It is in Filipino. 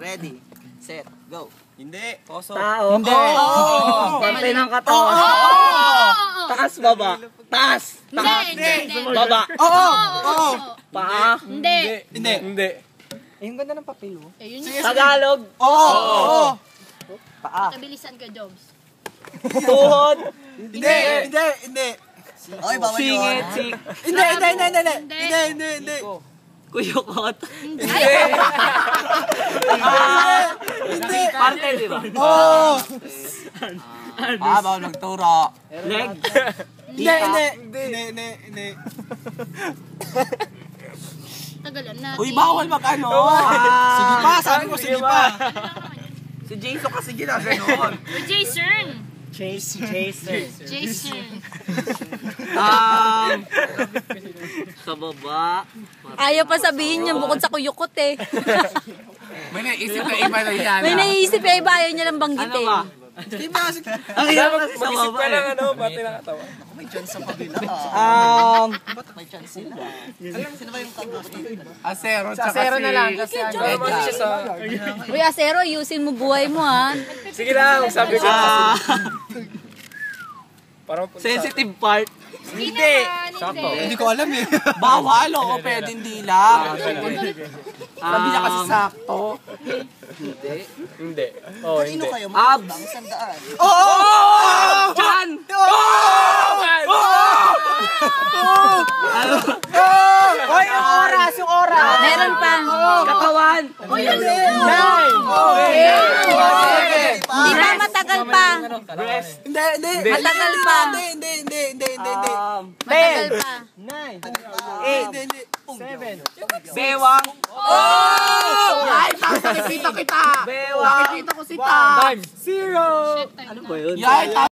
Ready, set, go. Hindi. Poso. Tao. Hindi. Parte ng katawan. Taas, baba. Taas. Hindi. Baba. Oo. Paa. Hindi. Hindi. Yung ganda ng papel, oh. Eh, yun Tagalog. Oo. Kabilisan ka, Jobs. Tuhod. Hindi. Okay, bawal yun. Singit. Sik. Hindi. Kuyukot. Hindi. Parte, di ba? Oo. Bawal magturo. Leg. Hindi. Tagalan natin. Uy, bawal mag-ano. Sige pa, sabi mo, sige pa. Si Jason kasi ginaganon. Jason. Chaser. Jason. Sa baba. Ayaw pa sabihin niya bukod sa kuyukot eh. May naisip na iba na yan. May naiisip eh, iba ayaw niya lang Ano banggitin. ba? Ang hirap kasi sa Mag-isip baba. ka lang ano, pati ng katawan. May chance sa kabila. Ba't may chance sila? Sino ba yung kabuti? Asero. Asero na lang kasi ano siya sa... Uy, Asero, ayusin mo buhay mo ha. Sige lang, sabi ko. Parang Sensitive part. Hindi. Hindi ko alam eh. Bawal o pwede hindi lang. Sabi niya kasi sakto. Hindi. Oh, hindi. Sino kayo? Abs. Magandang sandaan. Chan! Hoy, yung oras! Meron pa. Katawan! Hindi pa, matagal pa. Breast! Hindi. Matagal pa. Hindi. Matagal pa. 8 Bewang! Ay, nakikita kita! Bewang! Nakikita ko si Ta! Zero! Ano ba yun? Yay,